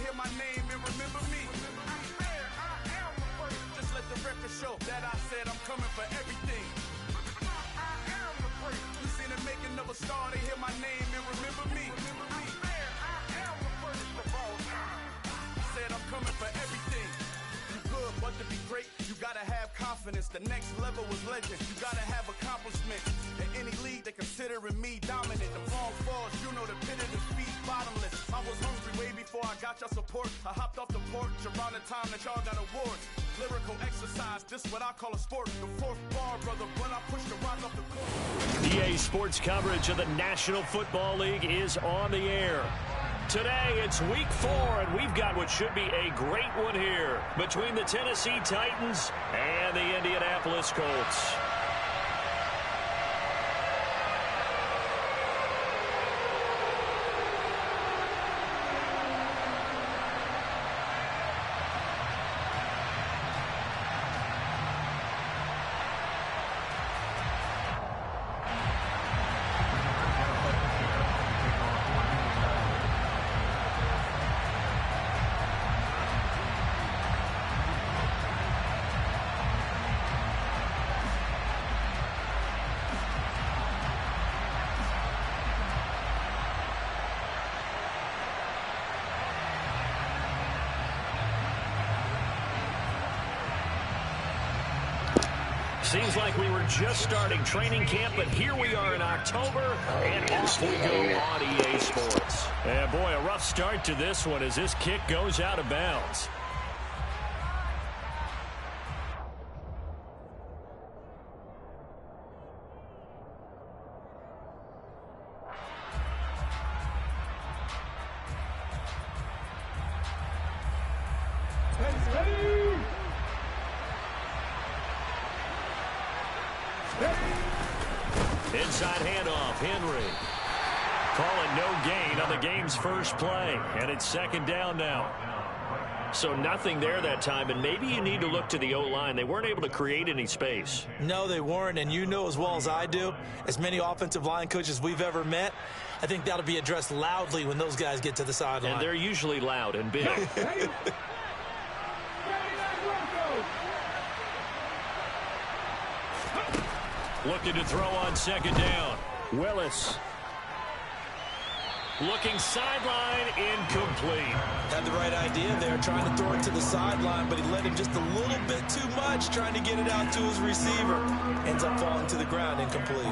hear my name and remember me. Just let the record show that I said I'm coming for everything. You seen the making of a star, they hear my name and remember me. Said I'm coming for everything. You good, but to be great, you gotta have confidence. The next level was legend. You gotta have accomplishment. In any league, they considering me dominant. The wrong falls, you know the pit of defeat, bottomless. I was hungry way before I got your support. I hopped off the porch around the time that y'all got awards. Lyrical exercise, this what I call a sport. The fourth bar, brother, when I push the rock off the court. EA Sports coverage of the National Football League is on the air. Today, it's week 4, and we've got what should be a great one here between the Tennessee Titans and the Indianapolis Colts. Seems like we were just starting training camp, but here we are in October, and off we go on EA Sports. And boy, a rough start to this one as this kick goes out of bounds. Inside handoff, Henry. Calling no gain on the game's first play, and it's second down now. So nothing there that time, and maybe you need to look to the O-line. They weren't able to create any space. No, they weren't, and you know as well as I do, as many offensive line coaches we've ever met, I think that'll be addressed loudly when those guys get to the sideline. And they're usually loud and big. Looking to throw on second down. Willis. Looking sideline, incomplete. Had the right idea there, trying to throw it to the sideline, but he let him just a little bit too much, trying to get it out to his receiver. Ends up falling to the ground, incomplete.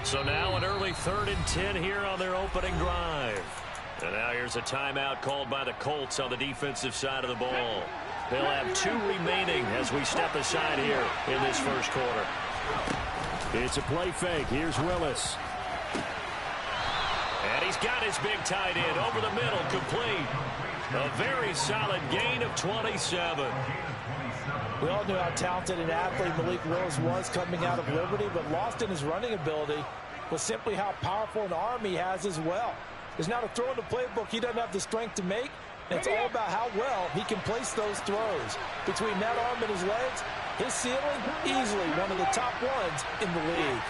So now an early 3rd and 10 here on their opening drive. And now here's a timeout called by the Colts on the defensive side of the ball. They'll have 2 remaining as we step aside here in this first quarter. It's a play fake. Here's Willis. And he's got his big tight end over the middle, complete. A very solid gain of 27. We all knew how talented an athlete Malik Willis was coming out of Liberty, but lost in his running ability was simply how powerful an arm he has as well. There's not a throw in the playbook he doesn't have the strength to make, and it's all about how well he can place those throws. Between that arm and his legs, his ceiling, easily one of the top ones in the league.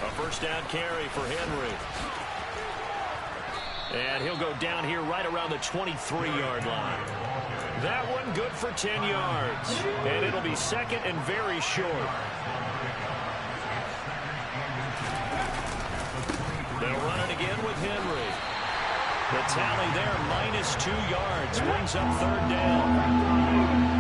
A first down carry for Henry. And he'll go down here right around the 23-yard line. That one good for 10 yards. And it'll be second and very short. They'll run it again with Henry. The tally there, -2 yards, brings up 3rd down.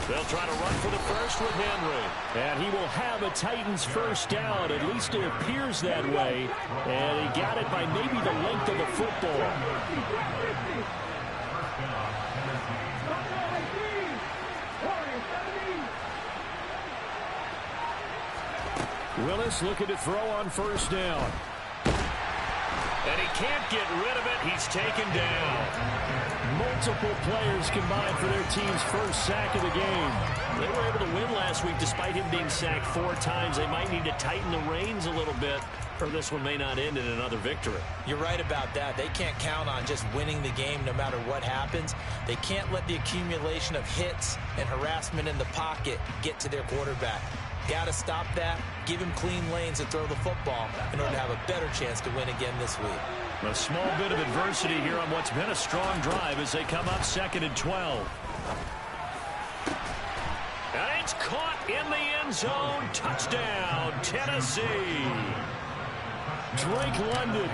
They'll try to run for the first with Henry. And he will have a Titans first down. At least it appears that way. And he got it by maybe the length of a football. Willis looking to throw on first down. And he can't get rid of it. He's taken down. Multiple players combined for their team's first sack of the game. They were able to win last last week, despite him being sacked 4 times, they might need to tighten the reins a little bit, or this one may not end in another victory. You're right about that. They can't count on just winning the game no matter what happens. They can't let the accumulation of hits and harassment in the pocket get to their quarterback. Got to stop that, give him clean lanes to throw the football in order to have a better chance to win again this week. A small bit of adversity here on what's been a strong drive as they come up 2nd and 12. And it's caught in the end zone. Touchdown, Tennessee. Drake London,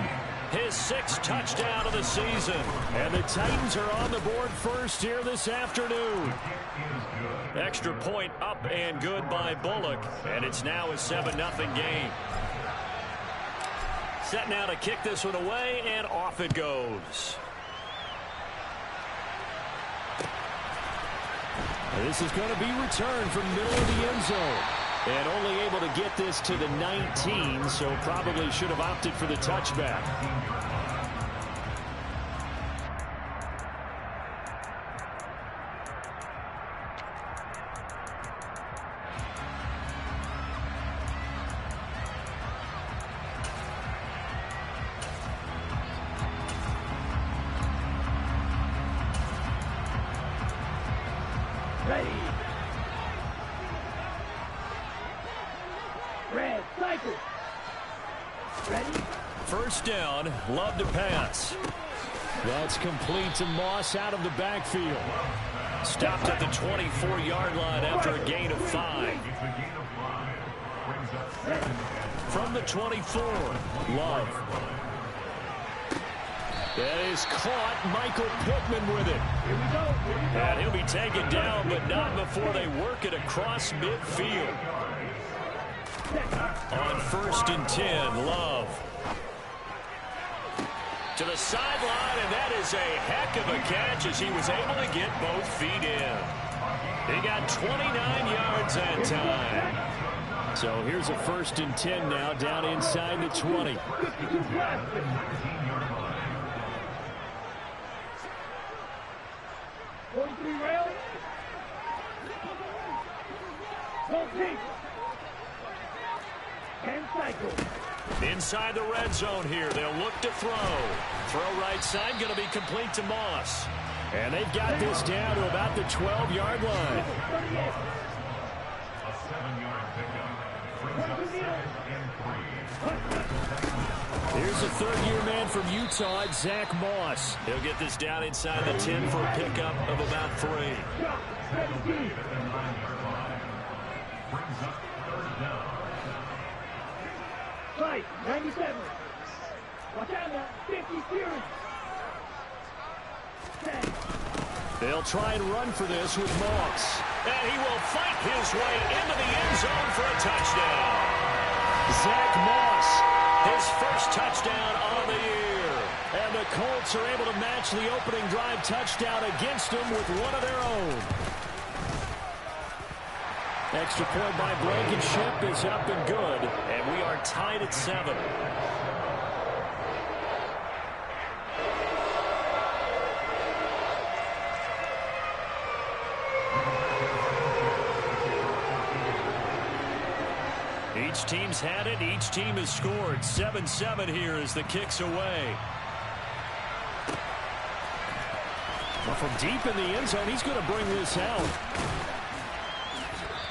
his 6th touchdown of the season. And the Titans are on the board first here this afternoon. Extra point up and good by Bullock. And it's now a 7-0 game. Set now to kick this one away, and off it goes. This is going to be returned from middle of the end zone. And only able to get this to the 19, so probably should have opted for the touchback. First down, Love to pass. That's complete to Moss out of the backfield. Stopped at the 24-yard line after a gain of 5. From the 24, Love. That is caught. Michael Pittman with it. And he'll be taken down, but not before they work it across midfield. On 1st and 10, Love. To the sideline, and that is a heck of a catch as he was able to get both feet in. He got 29 yards that time. So here's a 1st and 10 now, down inside the 20. Inside the red zone here. They'll look to throw. Throw right side, going to be complete to Moss. And they've got this down to about the 12-yard line. Here's a 3rd-year man from Utah, Zach Moss. He'll get this down inside the 10 for a pickup of about 3. Right, 97. Watch out now, 50 series. They'll try and run for this with Moss. And he will fight his way into the end zone for a touchdown. Zach Moss, his 1st touchdown on the year. And the Colts are able to match the opening drive touchdown against them with one of their own. Extra point by Blankenship is up and good, and we are tied at 7. Each team's had it. Each team has scored. 7-7 here as the kick's away. Well, from deep in the end zone, he's going to bring this out.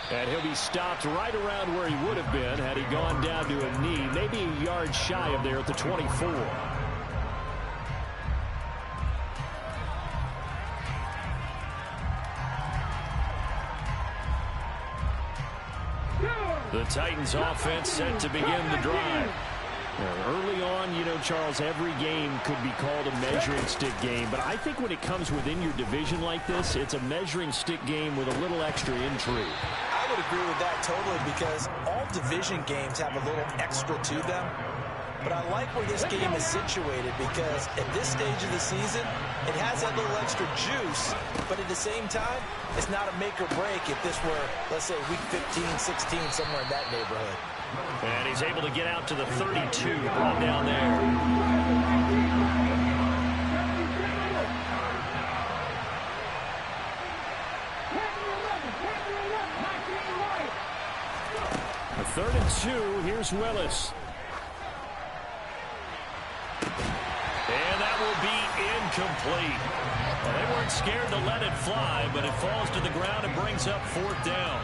And he'll be stopped right around where he would have been had he gone down to a knee, maybe a yard shy of there at the 24. The Titans offense set to begin the drive. Early on, you know, Charles, every game could be called a measuring stick game. But I think when it comes within your division like this, it's a measuring stick game with a little extra intrigue. I would agree with that totally because all division games have a little extra to them. But I like where this game is situated because at this stage of the season, it has that little extra juice. But at the same time, it's not a make or break if this were, let's say, week 15, 16, somewhere in that neighborhood. And he's able to get out to the 32, brought down there. 3rd and 2. Here's Willis. And that will be incomplete. Well, they weren't scared to let it fly, but it falls to the ground and brings up 4th down.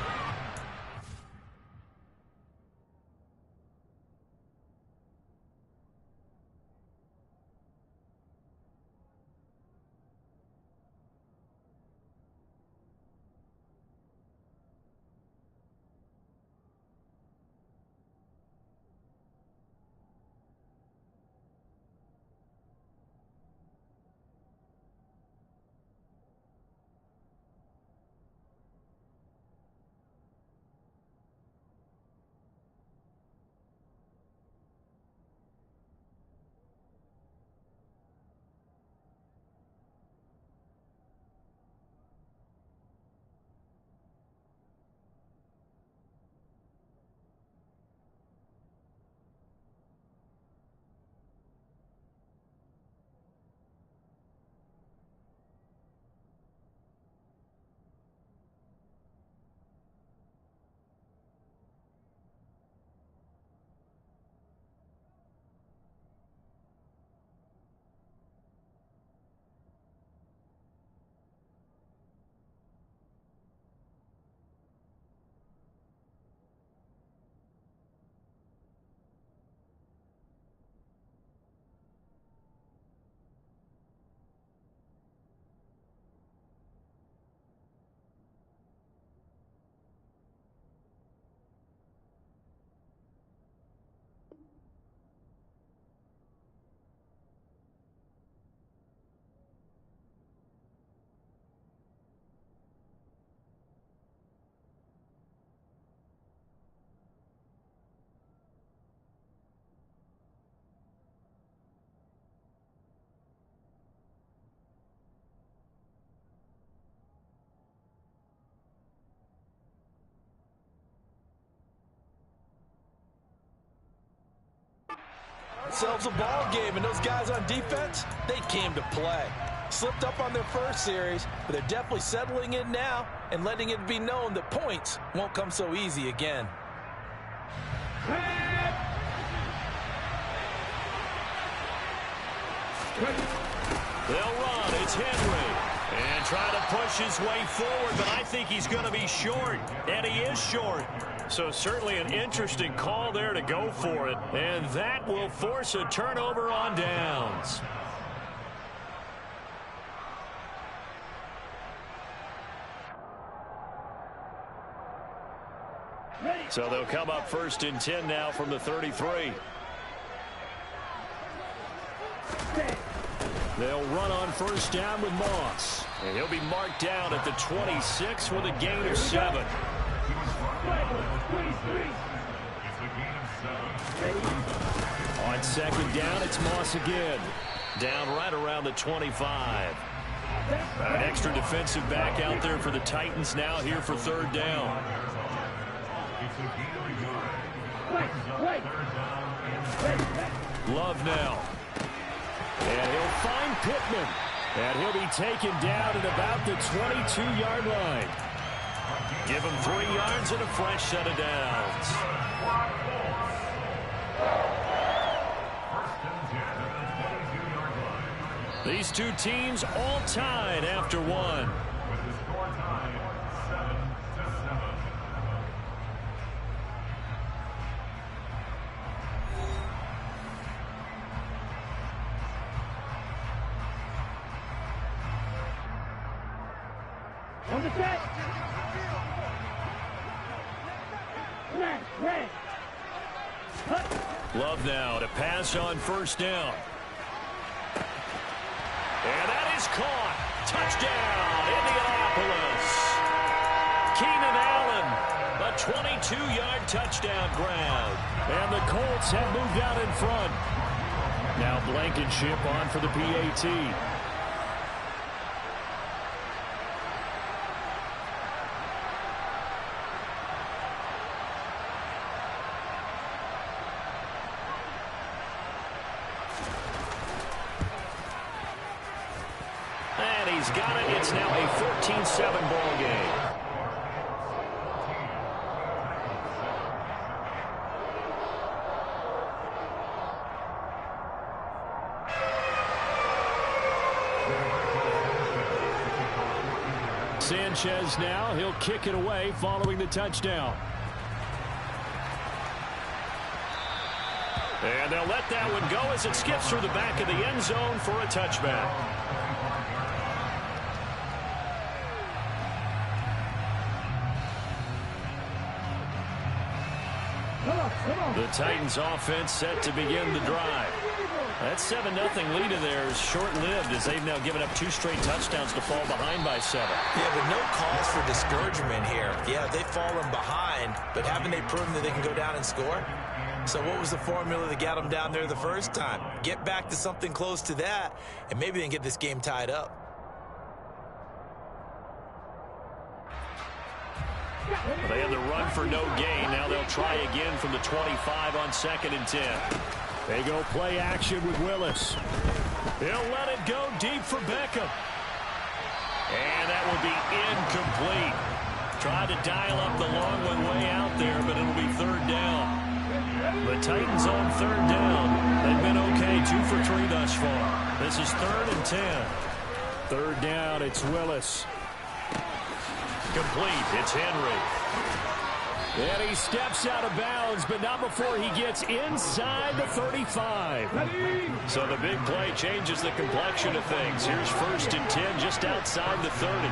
Themselves a ball game, and those guys on defense, they came to play. Slipped up on their first series, but they're definitely settling in now and letting it be known that points won't come so easy again. They'll run. It's Henry. And trying to push his way forward, but I think he's going to be short. And he is short. So certainly an interesting call there to go for it. And that will force a turnover on downs. So they'll come up 1st and 10 now from the 33. They'll run on 1st down with Moss. And he'll be marked down at the 26 with a gain of 7. On 2nd down, it's Moss again. Down right around the 25. An extra defensive back out there for the Titans now here for 3rd down. Love now. And he'll find Pittman. And he'll be taken down at about the 22-yard line. Give him 3 yards and a fresh set of downs. These two teams all tied after 1. On the set. Red. Love now to pass on 1st down. And that is caught. Touchdown, Indianapolis. Keenan Allen, a 22-yard touchdown grab. And the Colts have moved out in front. Now Blankenship on for the PAT. He's got it. It's now a 14-7 ball game. Sanchez now. He'll kick it away following the touchdown. And they'll let that one go as it skips through the back of the end zone for a touchback. The Titans offense set to begin the drive. That 7-0 lead of theirs short-lived as they've now given up 2 straight touchdowns to fall behind by 7. Yeah, but no cause for discouragement here. Yeah, they've fallen behind, but haven't they proven that they can go down and score? So what was the formula that got them down there the first time? Get back to something close to that, and maybe they can get this game tied up. Well, they had the run for no gain. Now they'll try again from the 25 on 2nd and 10. They go play action with Willis. He'll let it go deep for Beckham. And that will be incomplete. Tried to dial up the long one way out there, but it'll be 3rd down. The Titans on 3rd down. They've been okay, 2 for 3 thus far. This is 3rd and 10. 3rd down, it's Willis. Complete, it's Henry. And he steps out of bounds, but not before he gets inside the 35. So the big play changes the complexion of things. Here's 1st and 10 just outside the 30.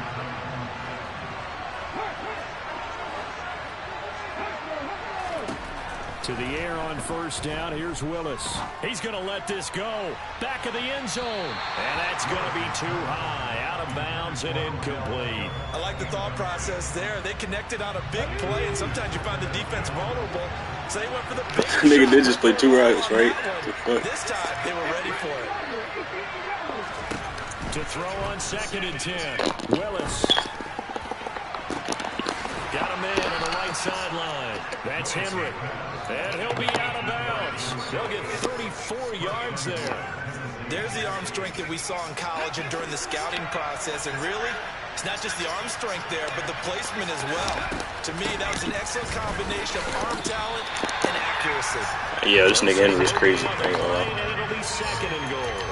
To the air on 1st down. Here's Willis. He's going to let this go. Back of the end zone. And that's going to be too high. Out of bounds and incomplete. I like the thought process there. They connected on a big play, and sometimes you find the defense vulnerable. So they went for the big shot. Nigga did just play 2 routes, right? This time, they were ready for it. To throw on 2nd and 10. Willis. Got a man on the right sideline. That's Henry. And he'll be out of bounds. They'll get 34 yards there. There's the arm strength that we saw in college and during the scouting process. And really, it's not just the arm strength there, but the placement as well. To me, that was an excellent combination of arm talent and accuracy. Yeah, this nigga Henry's crazy. I ain't gonna lie. And it'll be 2nd and goal.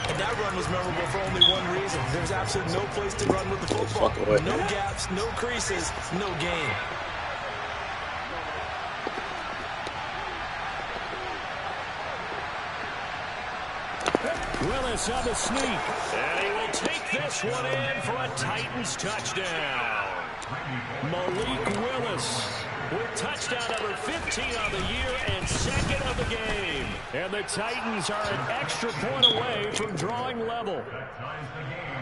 And that run was memorable for only one reason. There's absolutely no place to run with the football. No gaps, no creases, no gain. Willis on the sneak. And he will take this one in for a Titans touchdown. Malik Willis with touchdown number 15 on the year and 2nd of the game. And the Titans are an extra point away from drawing level.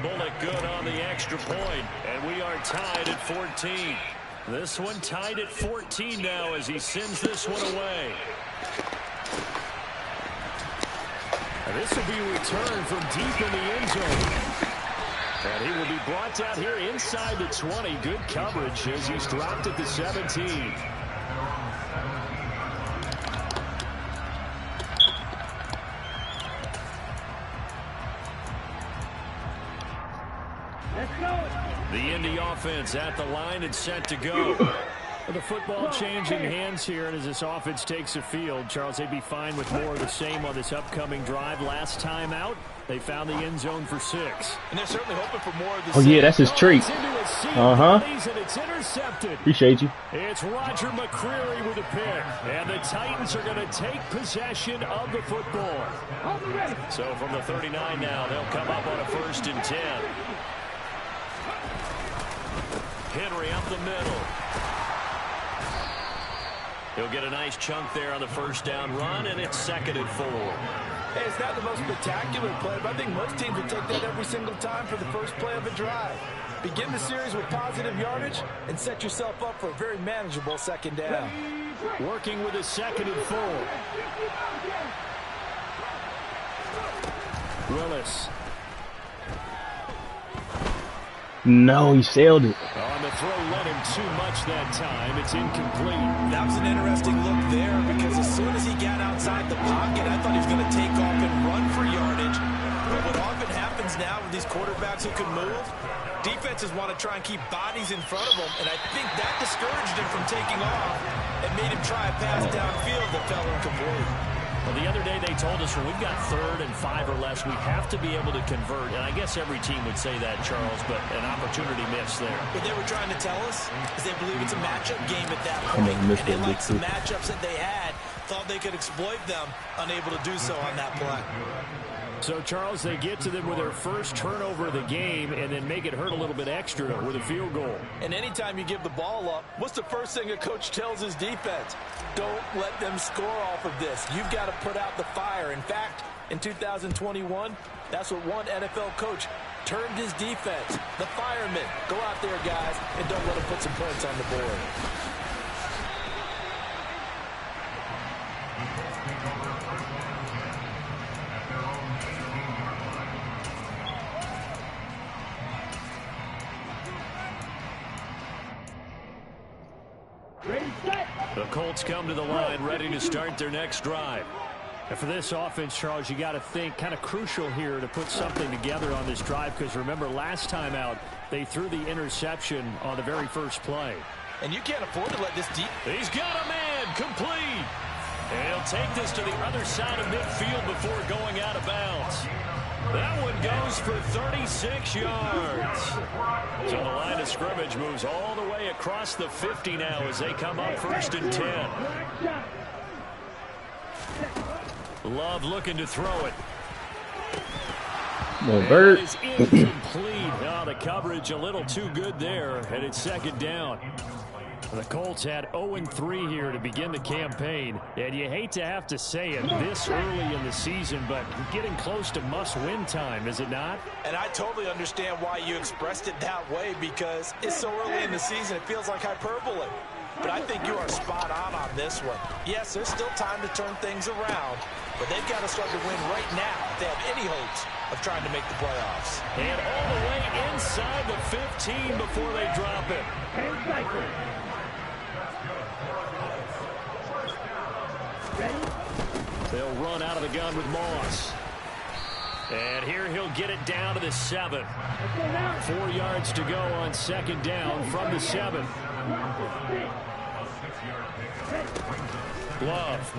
Bullock good on the extra point, and we are tied at 14. This one tied at 14 now as he sends this one away. And this will be a return from deep in the end zone. And he will be brought down here inside the 20. Good coverage as he's dropped at the 17. The Indy offense at the line and set to go. The football changing hands here, and as this offense takes the field, Charles, they'd be fine with more of the same on this upcoming drive. Last time out, they found the end zone for 6. And they're certainly hoping for more of the Oh, yeah, that's his treat. And it's intercepted. Appreciate you. It's Roger McCreary with a pick. And the Titans are going to take possession of the football. So from the 39 now, they'll come up on a 1st and 10. Henry up the middle. He'll get a nice chunk there on the 1st down run, and it's 2nd and 4. Hey, it's not the most spectacular play, but I think most teams would take that every single time for the first play of a drive. Begin the series with positive yardage and set yourself up for a very manageable 2nd down. Working with a 2nd and 4. Willis. No, he sailed it. On the throw, let him too much that time. It's incomplete. That was an interesting look there because as soon as he got outside the pocket, I thought he was going to take off and run for yardage. But what often happens now with these quarterbacks who can move, defenses want to try and keep bodies in front of them, and I think that discouraged him from taking off and made him try a pass downfield that fell incomplete. Well, the other day they told us when we've got 3rd and 5 or less, we have to be able to convert. And I guess every team would say that, Charles, but an opportunity missed there. What they were trying to tell us is they believe it's a matchup game at that point. And they liked some matchups that they had, thought they could exploit them, unable to do so on that play. So, Charles, they get to them with their first turnover of the game and then make it hurt a little bit extra with a field goal. And anytime you give the ball up, what's the first thing a coach tells his defense? Don't let them score off of this. You've got to put out the fire. In fact, in 2021, that's what one NFL coach termed his defense, the firemen. Go out there, guys, and don't let them put some points on the board. The Colts come to the line ready to start their next drive. And for this offense, Charles, you got to think kind of crucial here to put something together on this drive, because remember last time out they threw the interception on the very first play. And you can't afford to let this deep. He's got a man complete. And he'll take this to the other side of midfield before going out of bounds. That one goes for 36 yards. So the line of scrimmage moves all the way across the 50 now as they come up 1st and 10. Love looking to throw it. Bert. It is incomplete. Oh, the coverage a little too good there, and it's 2nd down. The Colts had 0-3 here to begin the campaign, and you hate to have to say it this early in the season, but getting close to must-win time, is it not? And I totally understand why you expressed it that way, because it's so early in the season it feels like hyperbole. But I think you are spot on this one. Yes, there's still time to turn things around, but they've got to start to win right now if they have any hopes of trying to make the playoffs. And all the way inside the 15 before they drop it. They'll run out of the gun with Moss. And here he'll get it down to the 7. 4 yards to go on 2nd down from the 7. Love.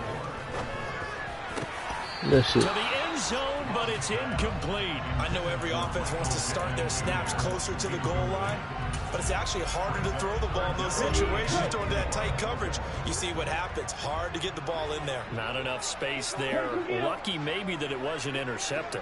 That's it. To the end zone, but it's incomplete. I know every offense wants to start their snaps closer to the goal line, but it's actually harder to throw the ball in those situations during that tight coverage. You see what happens. Hard to get the ball in there. Not enough space there. Lucky maybe that it wasn't intercepted.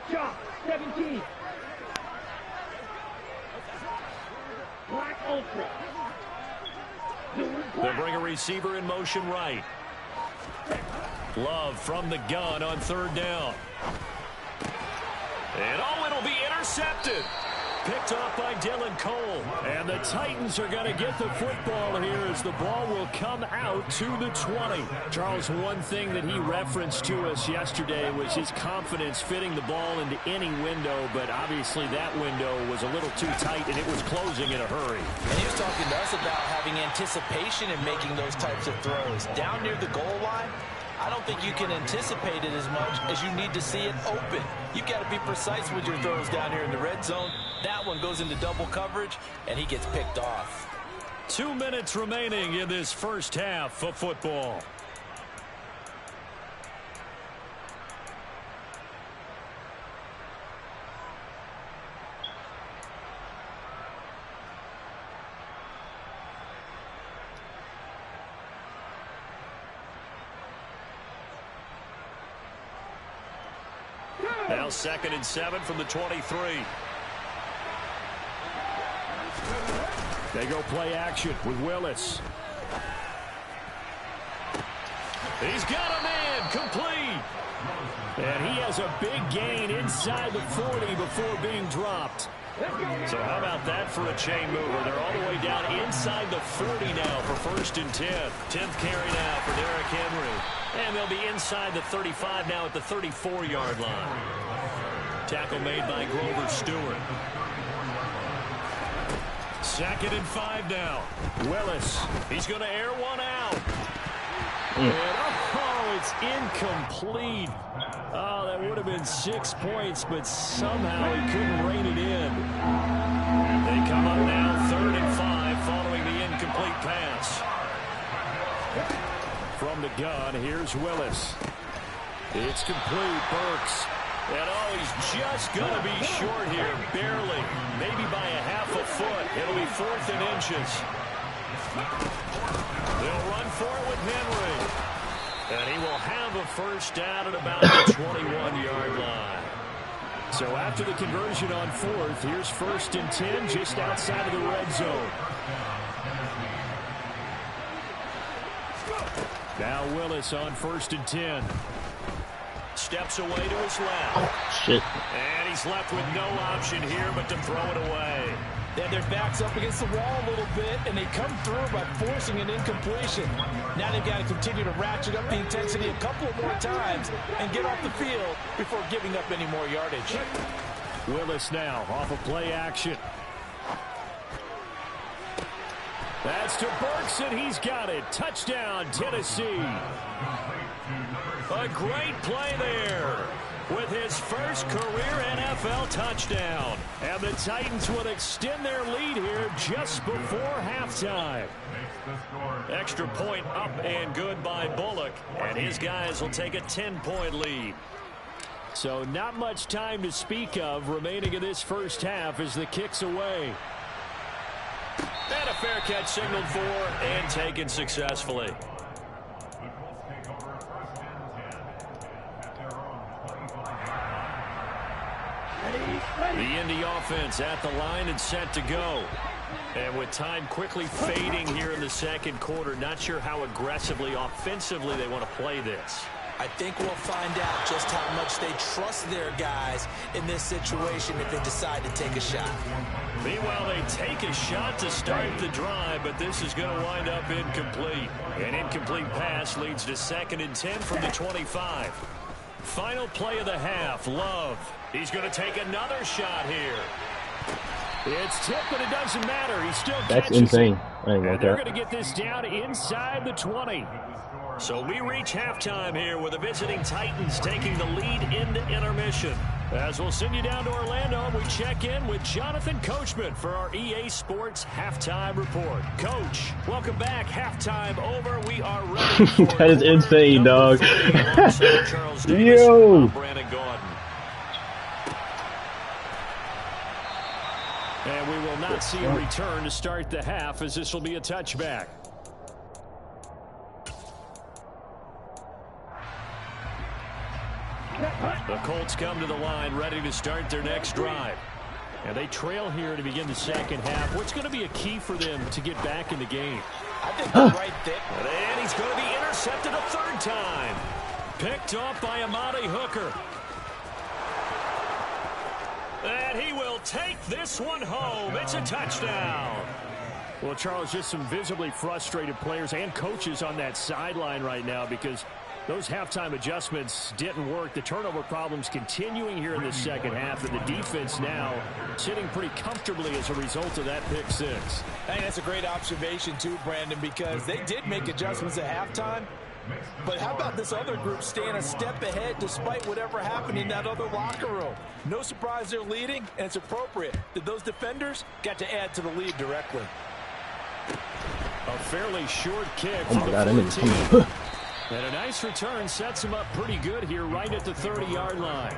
Shot, 17. Black Ultra. They'll bring a receiver in motion right. Love from the gun on 3rd down. And it'll be intercepted. Picked off by Dylan Cole. And the Titans are going to get the football here as the ball will come out to the 20. Charles, one thing that he referenced to us yesterday was his confidence fitting the ball into any window, but obviously that window was a little too tight and it was closing in a hurry. And he was talking to us about having anticipation in making those types of throws. Down near the goal line, I don't think you can anticipate it as much as you need to see it open. You've got to be precise with your throws down here in the red zone. That one goes into double coverage, and he gets picked off. 2 minutes remaining in this first half of football. Now 2nd and 7 from the 23. They go play action with Willis. He's got a man complete. And he has a big gain inside the 40 before being dropped. So how about that for a chain mover? They're all the way down inside the 40 now for 1st and 10. 10th carry now for Derrick Henry. And they'll be inside the 35 now at the 34-yard line. Tackle made by Grover Stewart. 2nd and 5 now. Willis. He's going to air one out. And, it's It's incomplete. Oh, that would have been 6 points, but somehow he couldn't rein it in. They come up now 3rd and 5 following the incomplete pass. From the gun, here's Willis. It's complete. Burks. And he's just going to be short here, barely, maybe by a half a foot. It'll be 4th and inches. They'll run for it with Henry. And he will have a first down at about the 21-yard line. So after the conversion on 4th, here's 1st and 10 just outside of the red zone. Now Willis on 1st and 10. Steps away to his left. Oh, shit. And he's left with no option here but to throw it away. Yeah, their back's up against the wall a little bit, and they come through by forcing an incompletion. Now they've got to continue to ratchet up the intensity a couple more times and get off the field before giving up any more yardage. Willis now off of play action. That's to Burks, and he's got it. Touchdown, Tennessee. A great play there with his first career NFL touchdown. And the Titans will extend their lead here just before halftime. Extra point up and good by Bullock. And his guys will take a 10-point lead. So not much time to speak of remaining in this first half as the kick's away. And a fair catch signaled for and taken successfully. The Indy offense at the line and set to go. And with time quickly fading here in the second quarter, not sure how aggressively, offensively they want to play this. I think we'll find out just how much they trust their guys in this situation if they decide to take a shot. Meanwhile, they take a shot to start the drive, but this is going to wind up incomplete. An incomplete pass leads to 2nd and 10 from the 25. Final play of the half, Love. He's going to take another shot here. It's tipped, but it doesn't matter. He still catches it. That's insane. And they're going to get this down inside the 20. So we reach halftime here with the visiting Titans taking the lead into intermission. As we'll send you down to Orlando, we check in with Jonathan Coachman for our EA Sports Halftime Report. Coach, welcome back. Halftime over. We are ready for that is insane, dog. Yo. Brandon Gordon. And we will not see a return to start the half as this will be a touchback. The Colts come to the line ready to start their next drive. And they trail here to begin the second half. What's going to be a key for them to get back in the game? I think they're right there. And he's going to be intercepted a 3rd time. Picked off by Amadi Hooker. And he will take this one home. It's a touchdown. Well, Charles, just some visibly frustrated players and coaches on that sideline right now because those halftime adjustments didn't work. The turnover problems continuing here in the second half, and the defense now sitting pretty comfortably as a result of that pick 6. Hey, that's a great observation too, Brandon, because they did make adjustments at halftime. But how about this other group staying a step ahead despite whatever happened in that other locker room? No surprise they're leading, and it's appropriate that those defenders got to add to the lead directly. A fairly short kick. Oh my God, I need to and a nice return sets him up pretty good here right at the 30-yard line.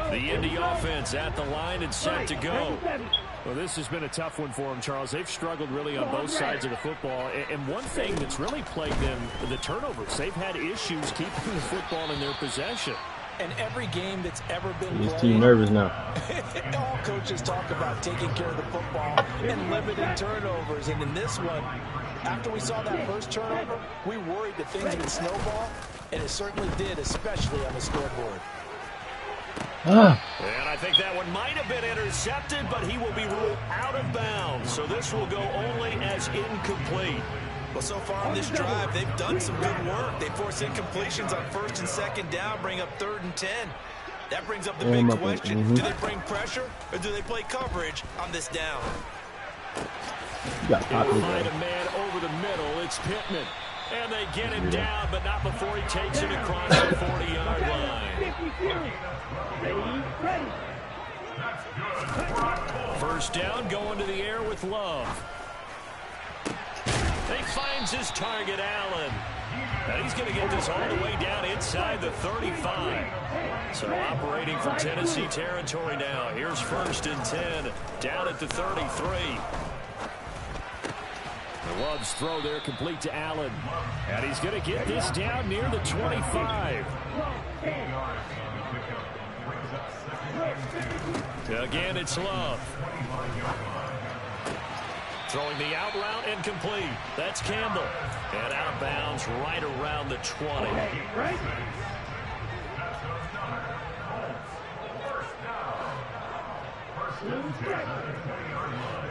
The Indy offense at the line and set to go. Well, this has been a tough one for them, Charles. They've struggled really on both sides of the football. And one thing that's really plagued them, the turnovers. They've had issues keeping the football in their possession. And every game that's ever been He's played, too nervous now. all coaches talk about taking care of the football and limiting turnovers. And in this one, after we saw that first turnover, we worried that things would snowball, and it certainly did, especially on the scoreboard. And I think that one might have been intercepted, but he will be ruled out of bounds. So this will go only as incomplete. Well, so far on this drive, they've done some good work. They force incompletions on 1st and 2nd down, bring up 3rd and 10. That brings up the big question. Do they bring pressure or do they play coverage on this down? got He'll popped find there. a man over the middle. It's Pittman. And they get him down, but not before he takes it across the 40-yard line. First down, going to the air with Love. He finds his target, Allen. And he's going to get this all the way down inside the 35. So operating from Tennessee territory now. Here's 1st and 10, down at the 33. The Love's throw there complete to Allen. And he's going to get this down near the 25. Again, it's Love. Throwing the out route incomplete. That's Campbell. And out of bounds right around the 20.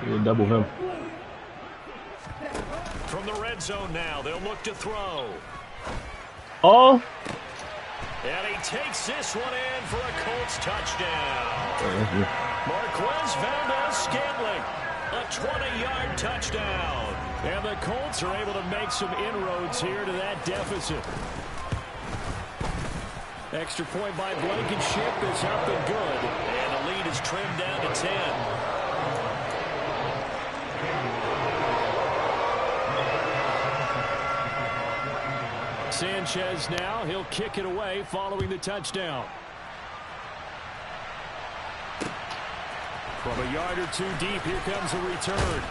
Yeah, double him. From the red zone now, they'll look to throw. Oh! And he takes this one in for a Colts touchdown. Marquez Valdez-Scantling, a 20-yard touchdown. And the Colts are able to make some inroads here to that deficit. Extra point by Blankenship is up and good. And the lead is trimmed down to 10. Sanchez now, he'll kick it away following the touchdown. From a yard or two deep, here comes a return.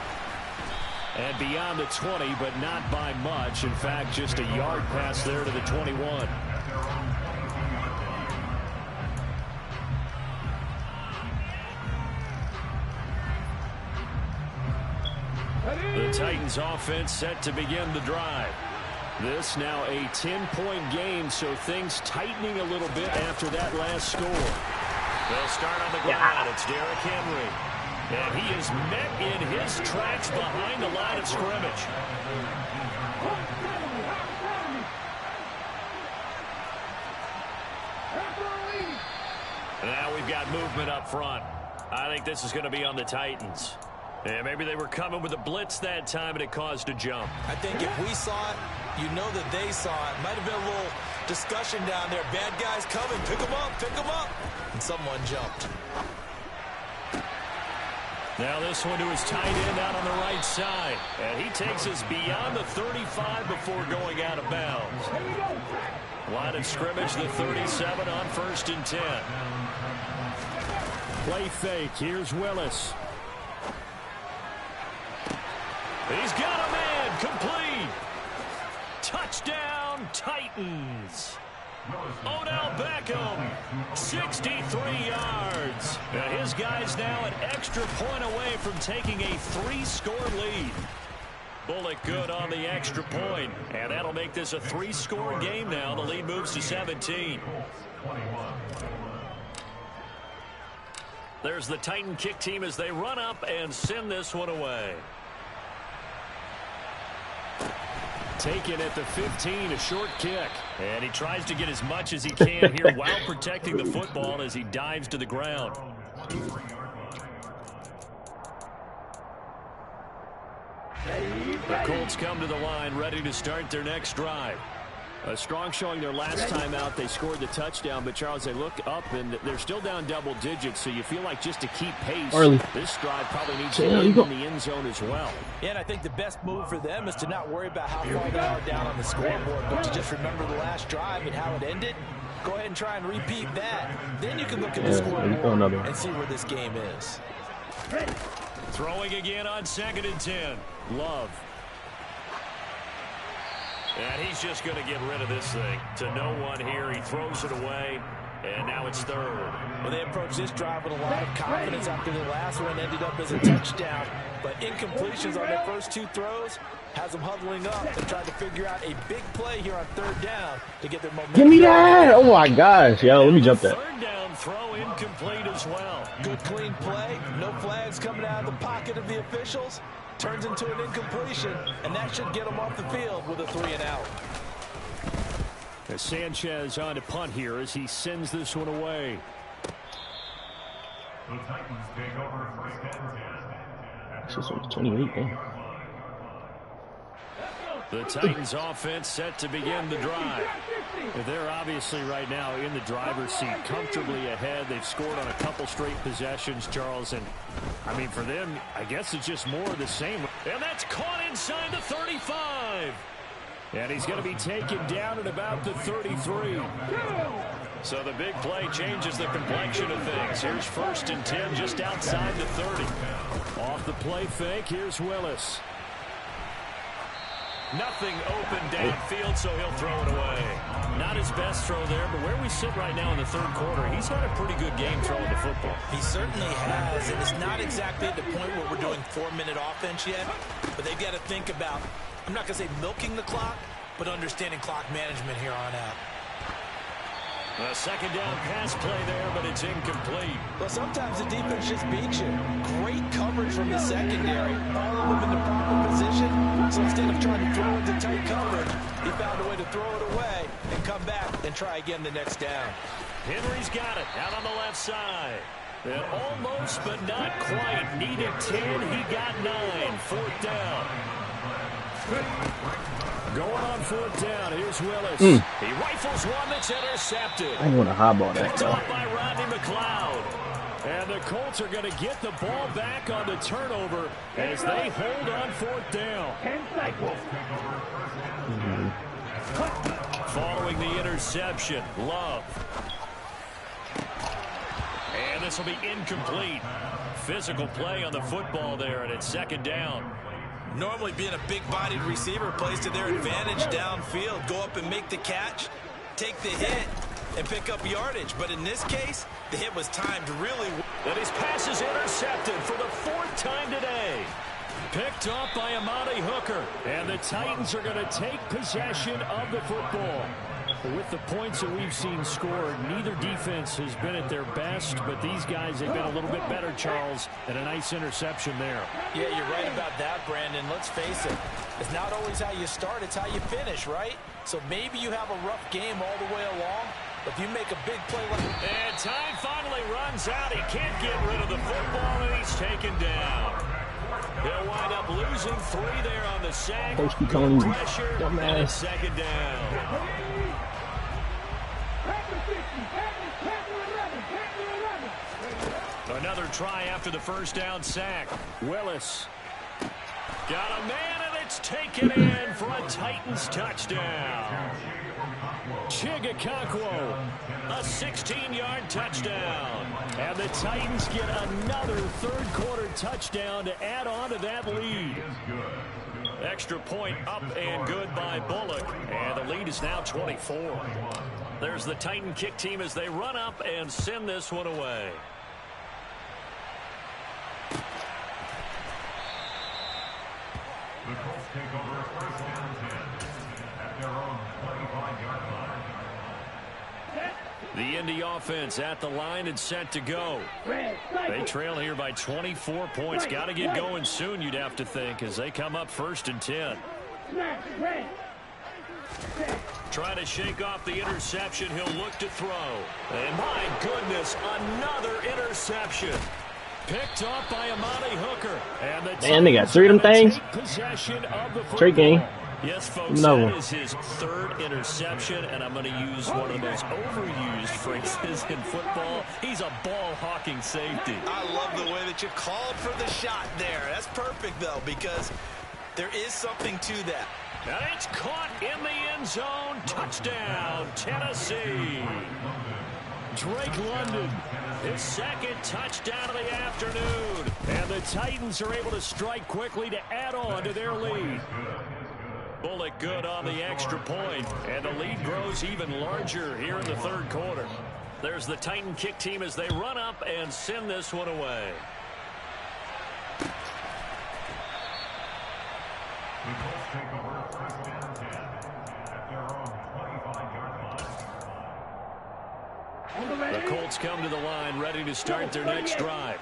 And beyond the 20, but not by much. In fact, just a yard pass there to the 21. The Titans offense set to begin the drive. This now a 10-point game, so things tightening a little bit after that last score. They'll start on the ground. It's Derrick Henry. And he is met in his tracks behind the line of scrimmage. Now we've got movement up front. I think this is going to be on the Titans. And maybe they were coming with a blitz that time and it caused a jump. I think if we saw it, you know that they saw it. Might have been a little discussion down there. Bad guys coming. Pick them up. Pick them up. And someone jumped. Now this one to his tight end out on the right side. And he takes us beyond the 35 before going out of bounds. Line of scrimmage, the 37 on 1st and 10. Play fake. Here's Willis. He's got a man. Complete. Touchdown, Titans. Odell Beckham, 63 yards. And his guy's now an extra point away from taking a 3-score lead. Bullock good on the extra point. And that'll make this a 3-score game now. The lead moves to 17. There's the Titan kick team as they run up and send this one away. Taken at the 15, a short kick. And he tries to get as much as he can here while protecting the football as he dives to the ground. The Colts come to the line ready to start their next drive. A strong showing their last time out. They scored the touchdown, but Charles, they look up and they're still down double digits, so you feel like just to keep pace, this drive probably needs to end in the end zone as well. Yeah, and I think the best move for them is to not worry about how far they are down on the scoreboard, but to just remember the last drive and how it ended. Go ahead and try and repeat that. Then you can look at the scoreboard and see where this game is. Throwing again on 2nd and 10. Love. And he's just going to get rid of this thing to no one here. He throws it away, and now it's 3rd. Well, they approached this drive with a lot of confidence after the last one ended up as a touchdown. But incompletions on their first 2 throws has them huddling up and trying to figure out a big play here on 3rd down to get their momentum. Give me that! Oh my gosh, yo, let me jump that. 3rd down throw incomplete as well. Good clean play. No flags coming out of the pocket of the officials. Turns into an incompletion, and that should get him off the field with a 3-and-out. As Sanchez on to punt here as he sends this one away. This is 28, man. The Titans offense set to begin the drive. They're obviously right now in the driver's seat, comfortably ahead. They've scored on a couple straight possessions, Charles. And, I mean, for them, I guess it's just more of the same. And that's caught inside the 35. And he's going to be taken down at about the 33. So the big play changes the complexion of things. Here's 1st and 10 just outside the 30. Off the play fake, here's Willis. Nothing open downfield, so he'll throw it away. Not his best throw there, but where we sit right now in the 3rd quarter, he's had a pretty good game throwing the football. He certainly has, and it's not exactly at the point where we're doing 4-minute offense yet, but they've got to think about, I'm not going to say milking the clock, but understanding clock management here on out. A 2nd down pass play there, but it's incomplete. Well, sometimes the defense just beats you. Great coverage from the secondary. All of them in the proper position. So instead of trying to throw into tight coverage, he found a way to throw it away and come back and try again the next down. Henry's got it out on the left side. And almost, but not quite. Needed 10. He got 9. 4th down. Going on 4th down. Here's Willis. He rifles one that's intercepted. I want to highball that, Picked though. off by Rodney McLeod. And the Colts are going to get the ball back on the turnover as they hold on 4th down. 10 seconds. Following the interception, Love. And this will be incomplete. Physical play on the football there, and it's 2nd down. Normally being a big-bodied receiver plays to their advantage downfield. Go up and make the catch, take the hit, and pick up yardage. But in this case, the hit was timed really well. And his pass is intercepted for the 4th time today. Picked off by Amani Hooker. And the Titans are going to take possession of the football. With the points that we've seen scored, neither defense has been at their best, but these guys have been a little bit better, Charles, and a nice interception there. Yeah, you're right about that, Brandon. Let's face it. It's not always how you start, it's how you finish, right? So maybe you have a rough game all the way along, but if you make a big play like... And time finally runs out. He can't get rid of the football, and he's taken down. He'll wind up losing 3 there on the sack. Pressure, and it's 2nd down. Another try after the 1st down sack. Willis. Got a man, and it's taken in for a Titans touchdown. Chigakakwo. A 16-yard touchdown. And the Titans get another 3rd quarter touchdown to add on to that lead. Extra point up and good by Bullock. And the lead is now 24. There's the Titan kick team as they run up and send this one away. The Colts take over 1st and 10 at their own 25-yard line. The Indy offense at the line and set to go. They trail here by 24 points. Got to get going soon, you'd have to think, as they come up 1st and 10. Trying to shake off the interception. He'll look to throw. And my goodness, another interception. Picked off by Amani Hooker. And the Man, they got 3 of them things. Possession of the Straight game. Yes, folks, No. that is his 3rd interception, and I'm going to use one of the most overused phrases in football. He's a ball-hawking safety. I love the way that you called for the shot there. That's perfect, though, because there is something to that. And it's caught in the end zone. Touchdown, Tennessee. Drake London. His 2nd touchdown of the afternoon. And the Titans are able to strike quickly to add on to their lead. Bullock good on the extra point, and the lead grows even larger here in the 3rd quarter. There's the Titan kick team as they run up and send this one away. The Colts take over 1st and 10 at their own 25-yard line. The Colts come to the line ready to start their next drive.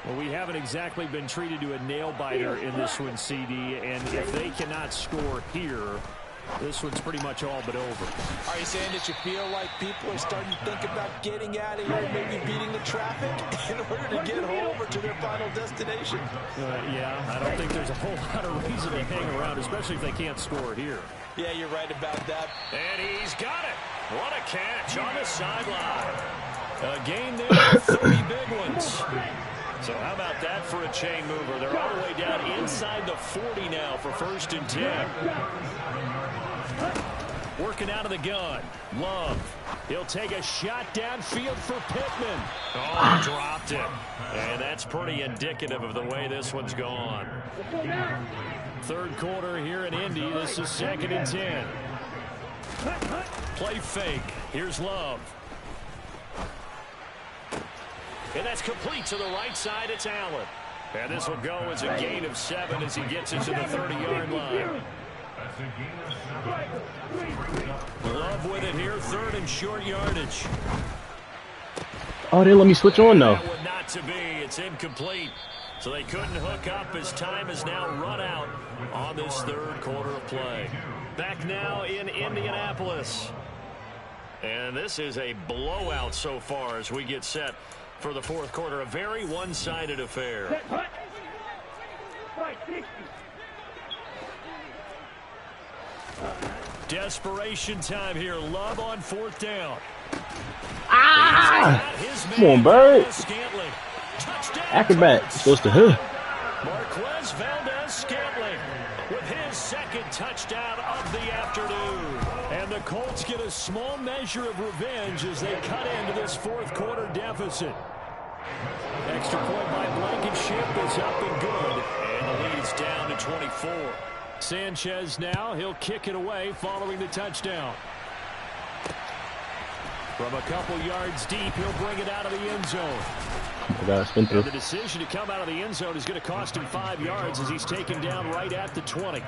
Well, we haven't exactly been treated to a nail-biter in this one, CD, and if they cannot score here, This one's pretty much all but over. Are you saying that you feel like people are starting to think about getting out of here and maybe beating the traffic in order to get home or to their final destination? Yeah, I don't think there's a whole lot of reason to hang around, especially if they can't score here. Yeah, you're right about that. And he's got it. What a catch on the sideline. A gain there, 30 big ones. So how about that for a chain mover? They're all the way down inside the 40 now for 1st and 10. Working out of the gun. Love. He'll take a shot downfield for Pittman. Oh, dropped it. And that's pretty indicative of the way this one's gone. 3rd quarter here in Indy. This is 2nd and 10. Play fake. Here's Love. And that's complete to the right side. It's Allen. And this will go as a gain of 7 as he gets it to the 30-yard line. Love with it here. 3rd and short yardage. Oh, they let me switch on, though. That would not to be. It's incomplete. So they couldn't hook up as time has now run out on this 3rd quarter of play. Back now in Indianapolis. And this is a blowout so far as we get set for the 4th quarter. A very one-sided affair. Desperation time here. Love on 4th down. Ah! Come on, Bird. Acrobat. Supposed to hook. Marquez Valdez-Scantling with his 2nd touchdown of the afternoon. And the Colts get a small measure of revenge as they cut into this 4th quarter deficit. Extra point by Blankenship is up and good. And the lead's down to 24. Sanchez now, he'll kick it away following the touchdown. From a couple yards deep, he'll bring it out of the end zone. And the decision to come out of the end zone is going to cost him 5 yards as he's taken down right at the 20.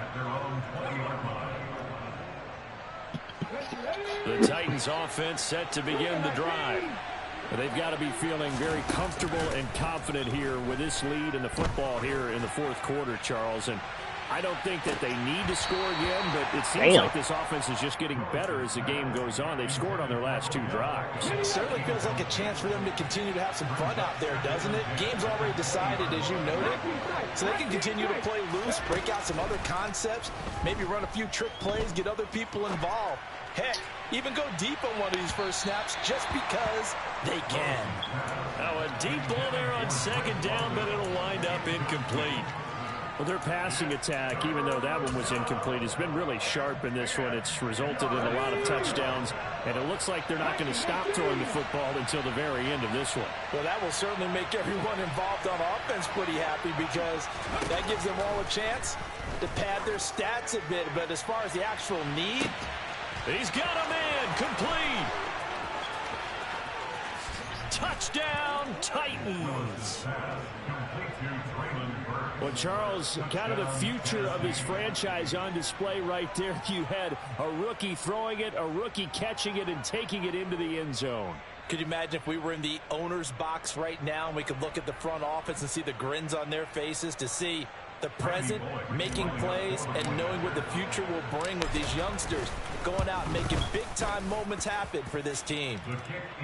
The Titans offense set to begin the drive. They've got to be feeling very comfortable and confident here with this lead in the football here in the 4th quarter, Charles. And I don't think that they need to score again, but it seems like this offense is just getting better as the game goes on. They've scored on their last 2 drives. It certainly feels like a chance for them to continue to have some fun out there, doesn't it? Game's already decided, as you noted, so they can continue to play loose, break out some other concepts, maybe run a few trick plays, get other people involved. Heck, even go deep on one of these first snaps just because they can. Now a deep ball there on 2nd down, but it'll wind up incomplete. Well, their passing attack, even though that one was incomplete, has been really sharp in this one. It's resulted in a lot of touchdowns, and it looks like they're not going to stop throwing the football until the very end of this one. Well, that will certainly make everyone involved on offense pretty happy because that gives them all a chance to pad their stats a bit. But as far as the actual need, he's got a man complete. Touchdown, Titans. Well, Charles, kind of the future of his franchise on display right there. You had a rookie throwing it, a rookie catching it, and taking it into the end zone. Could you imagine if we were in the owner's box right now and we could look at the front office and see the grins on their faces, to see the present making plays and knowing what the future will bring with these youngsters going out and making big-time moments happen for this team.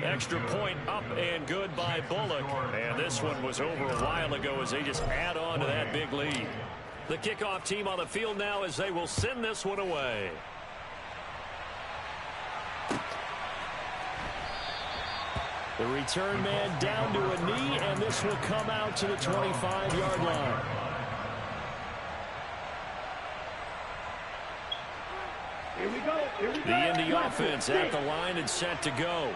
Extra point up and good by Bullock. And this one was over a while ago as they just add on to that big lead. The kickoff team on the field now as they will send this one away. The return man down to a knee, and this will come out to the 25-yard line. The Indy offense at the line and set to go.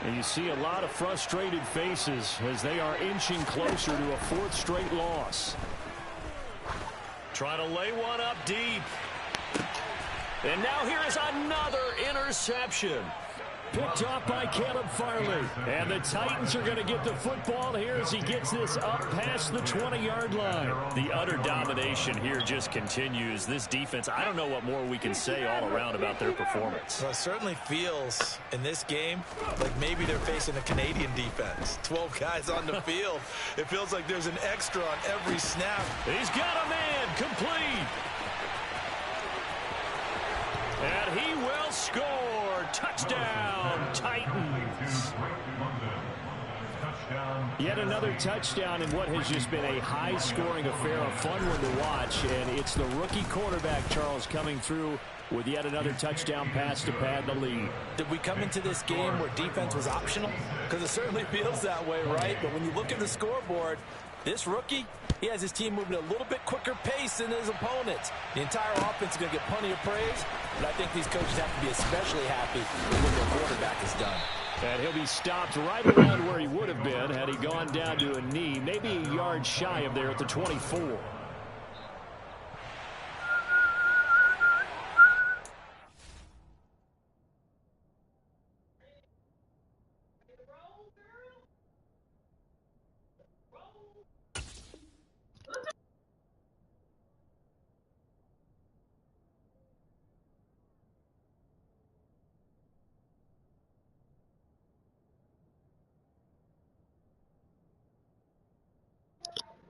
And you see a lot of frustrated faces as they are inching closer to a 4th straight loss. Trying to lay one up deep. And now here is another interception. Picked off by Caleb Farley. And the Titans are going to get the football here as he gets this up past the 20-yard line. The utter domination here just continues. This defense, I don't know what more we can say all around about their performance. Well, it certainly feels in this game like maybe they're facing a Canadian defense. 12 guys on the field. It feels like there's an extra on every snap. He's got a man complete. score. Touchdown, Titans. Yet another touchdown in what has just been a high-scoring affair, a fun one to watch. And it's the rookie quarterback, Charles, coming through with yet another touchdown pass to pad the lead. Did we come into this game where defense was optional? Because it certainly feels that way, right? But when you look at the scoreboard, this rookie, he has his team moving at a little bit quicker pace than his opponents. The entire offense is going to get plenty of praise, but I think these coaches have to be especially happy with what their quarterback has done. And he'll be stopped right around where he would have been had he gone down to a knee, maybe a yard shy of there at the 24.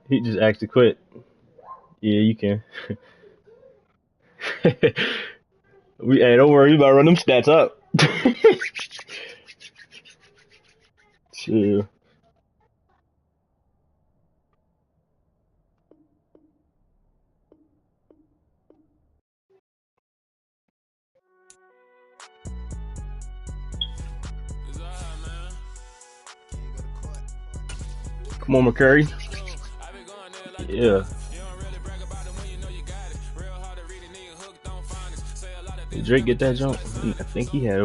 He just asked to quit. Yeah, you can. Hey, don't worry, we about to run them stats up. Chill. Come on, McCurry. Yeah. Did Drake get that jump? I think he had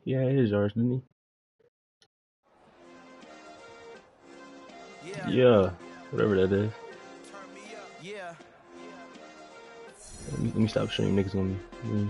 his yards, didn't he? Yeah, whatever that is. Let me stop showing niggas on me.